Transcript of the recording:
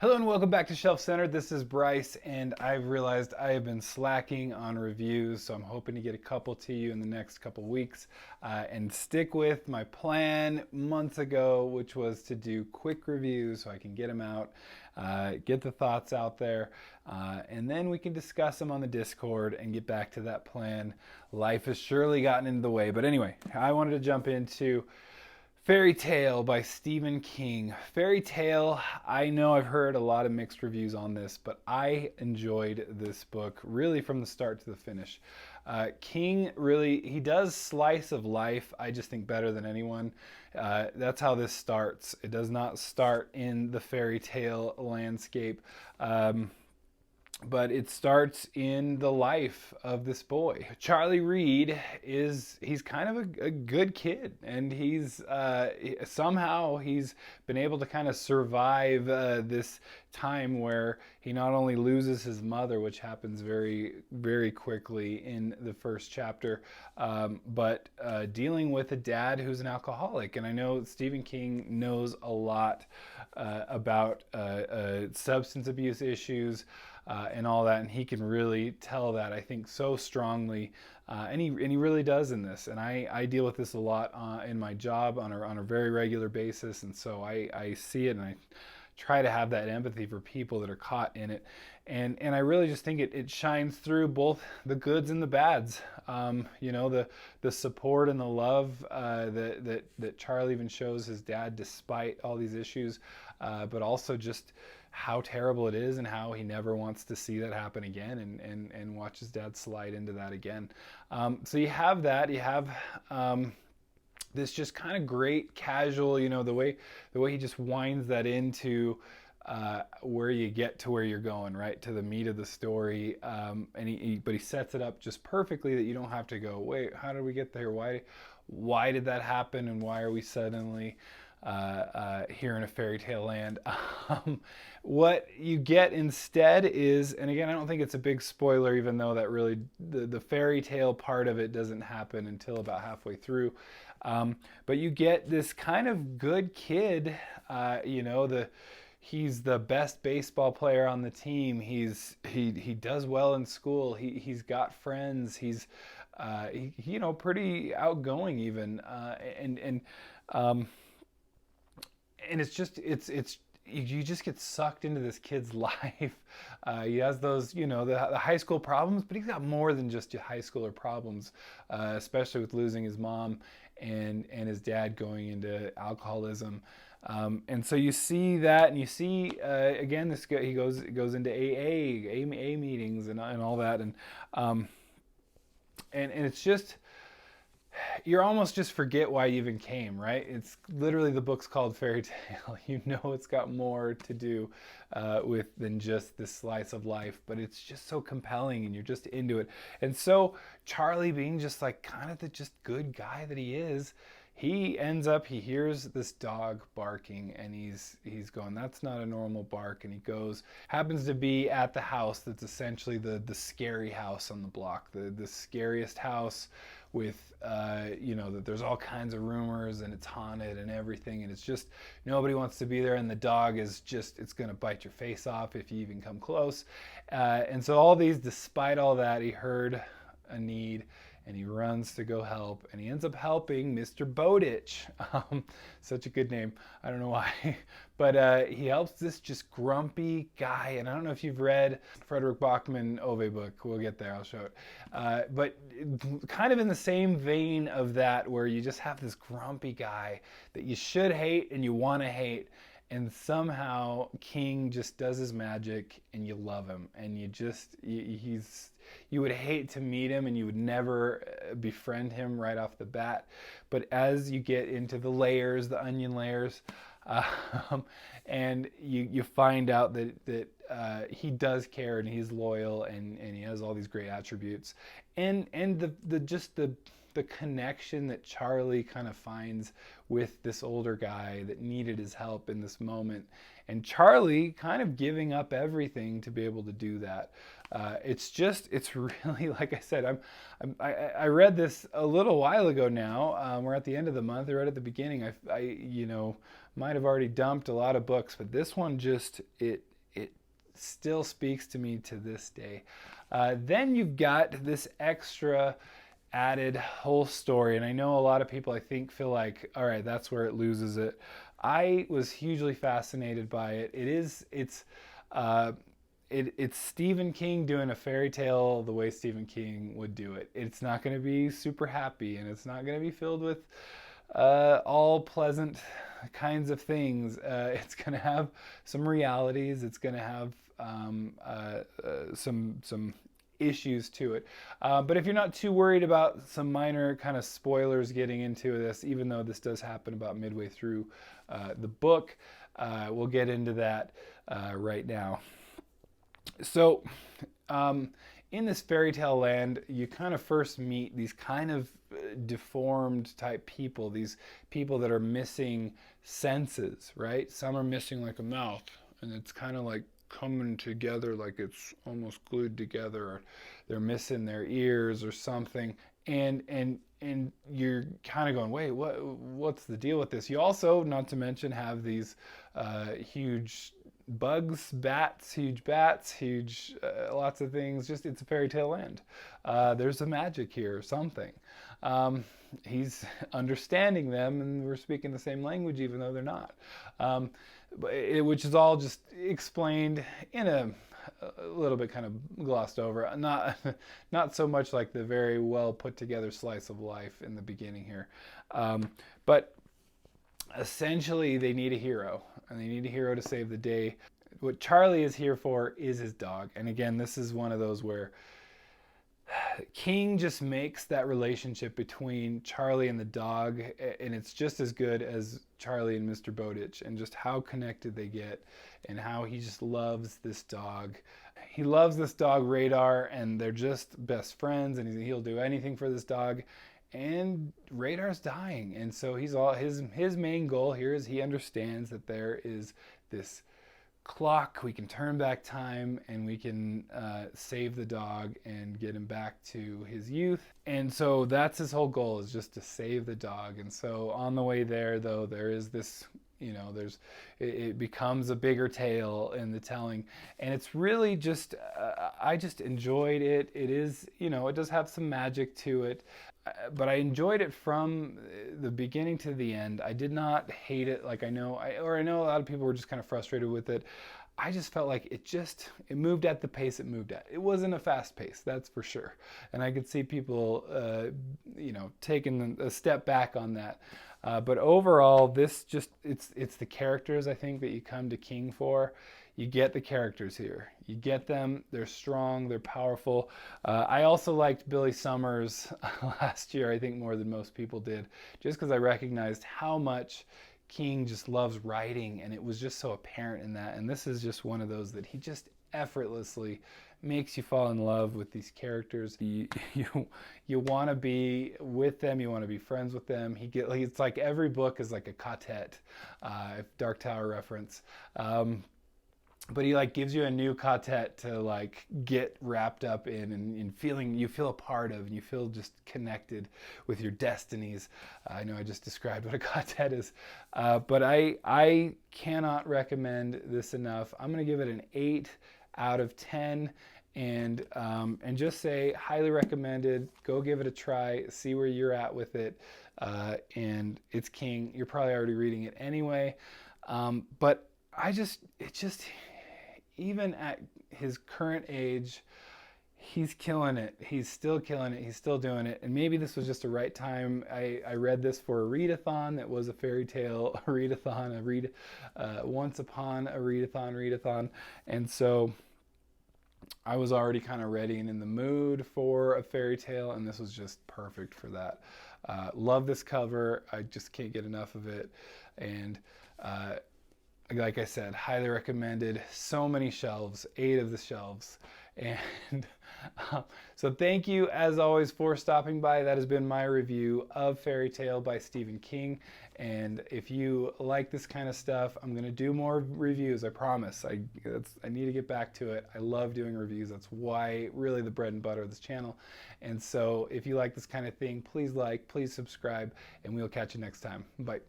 Hello and welcome back to Shelf Center. This is Bryce, and I've realized I have been slacking on reviews, so I'm hoping to get a couple to you in the next couple weeks and stick with my plan months ago, which was to do quick reviews so I can get them out, get the thoughts out there, and then we can discuss them on the Discord and get back to that plan. Life has surely gotten in the way, but anyway, I wanted to jump into Fairy Tale by Stephen King. Fairy Tale, I know I've heard a lot of mixed reviews on this, but I enjoyed this book really from the start to the finish. King really, he does slice of life, I just think better than anyone. That's how this starts. It does not start in the fairy tale landscape. But it starts in the life of this boy. Charlie Reed he's kind of a good kid, and somehow he's been able to kind of survive this time where he not only loses his mother, which happens very, very quickly in the first chapter, but dealing with a dad who's an alcoholic. And I know Stephen King knows a lot about substance abuse issues, and all that, and he can really tell that, I think, so strongly, and he really does in this. And I deal with this a lot in my job on a very regular basis, and so I see it, and I try to have that empathy for people that are caught in it, and I really just think it shines through both the goods and the bads. The support and the love that Charlie even shows his dad despite all these issues, but also just how terrible it is and how he never wants to see that happen again, and watch his dad slide into that again. So you have that. You have this just kind of great casual, the way he just winds that into where you get to where you're going, right, to the meat of the story. But he sets it up just perfectly that you don't have to go, wait, how did we get there? Why did that happen? And why are we suddenly here in a fairy tale land? What you get instead is, and again, I don't think it's a big spoiler, even though that really the fairy tale part of it doesn't happen until about halfway through. But you get this kind of good kid. He's the best baseball player on the team. He does well in school. He's got friends. He's pretty outgoing even, and it's just you just get sucked into this kid's life. He has those, the high school problems, but he's got more than just high schooler problems, especially with losing his mom and his dad going into alcoholism. And so you see that, and you see again, this guy, he goes into AA meetings and all that, and it's just, you're almost just forget why you even came, right? It's literally, the book's called Fairy Tale. It's got more to do with than just this slice of life, but it's just so compelling, and you're just into it. And so Charlie, being just like kind of the just good guy that he is, he hears this dog barking, and he's going, that's not a normal bark. And he happens to be at the house that's essentially the scary house on the block, the scariest house with that there's all kinds of rumors, and it's haunted and everything, and it's just nobody wants to be there, and the dog is just, it's going to bite your face off if you even come close. And so despite all that, he heard a need, and he runs to go help, and he ends up helping Mr. Bowditch. Such a good name. I don't know why. But he helps this just grumpy guy, and I don't know if you've read Frederick Bachman Ove book. We'll get there, I'll show it. But kind of in the same vein of that, where you just have this grumpy guy that you should hate and you want to hate, and somehow King just does his magic, and you love him, and you would hate to meet him, and you would never befriend him right off the bat. But as you get into the layers, the onion layers, and you find out that he does care, and he's loyal, and he has all these great attributes, and the connection that Charlie kind of finds with this older guy that needed his help in this moment, and Charlie kind of giving up everything to be able to do that. It's really, like I said, I read this a little while ago now. We're at the end of the month. I read at the beginning. I might have already dumped a lot of books, but this one still speaks to me to this day. Then you've got this extra added whole story, and I know a lot of people, I think, feel like, all right, that's where it loses it. I was hugely fascinated by it. It's Stephen King doing a fairy tale the way Stephen King would do it. It's not going to be super happy, and it's not going to be filled with all pleasant kinds of things. It's going to have some realities. It's going to have some issues to it. But if you're not too worried about some minor kind of spoilers getting into this, even though this does happen about midway through the book, we'll get into that right now. So, in this fairy tale land, you kind of first meet these kind of deformed type people, these people that are missing senses, right? Some are missing like a mouth, and it's kind of like coming together, like it's almost glued together, or they're missing their ears or something. And you're kind of going, wait, what's the deal with this? You also, not to mention, have these huge bugs, huge bats, huge lots of things. Just, it's a fairy tale land. There's a magic here or something. He's understanding them, and we're speaking the same language even though they're not. Which is all just explained in a little bit kind of glossed over. Not so much like the very well put together slice of life in the beginning here. But essentially they need a hero, and they need a hero to save the day. What Charlie is here for is his dog. And again, this is one of those where King just makes that relationship between Charlie and the dog, and it's just as good as Charlie and Mr. Bowditch, and just how connected they get, and how he just loves this dog. He loves this dog, Radar, and they're just best friends, and he'll do anything for this dog. And Radar's dying, and so his main goal here is he understands that there is this clock, we can turn back time, and we can save the dog and get him back to his youth. And so that's his whole goal, is just to save the dog. And so on the way there, though, there is this, it becomes a bigger tale in the telling, and it's really just I just enjoyed it. It is, it does have some magic to it, but I enjoyed it from the beginning to the end. I did not hate it. Like I know a lot of people were just kind of frustrated with it. I just felt like it moved at the pace it moved at. It wasn't a fast pace, that's for sure. And I could see people, taking a step back on that. But overall, this it's the characters, I think, that you come to King for. You get the characters here. You get them. They're strong. They're powerful. I also liked Billy Summers last year, I think, more than most people did, just because I recognized how much King just loves writing, and it was just so apparent in that. And this is just one of those that he just effortlessly makes you fall in love with these characters. You want to be with them. You want to be friends with them. It's like every book is like a quartet, Dark Tower reference. But he gives you a new quartet to get wrapped up in, and you feel a part of, and you feel just connected with your destinies. I know I just described what a quartet is, but I cannot recommend this enough. I'm going to give it an 8 out of 10, and just say highly recommended. Go give it a try. See where you're at with it. And it's King. You're probably already reading it anyway, but even at his current age, he's killing it. He's still killing it. He's still doing it. And maybe this was just the right time. I read this for a readathon that was a fairy tale readathon, once upon a readathon. And so I was already kind of ready and in the mood for a fairy tale, and this was just perfect for that. Love this cover. I just can't get enough of it. And like I said, highly recommended. So many shelves, 8 of the shelves. And so thank you, as always, for stopping by. That has been my review of Fairy Tale by Stephen King. And if you like this kind of stuff, I'm going to do more reviews, I promise. I need to get back to it. I love doing reviews. That's why, really, the bread and butter of this channel. And so if you like this kind of thing, please subscribe, and we'll catch you next time. Bye.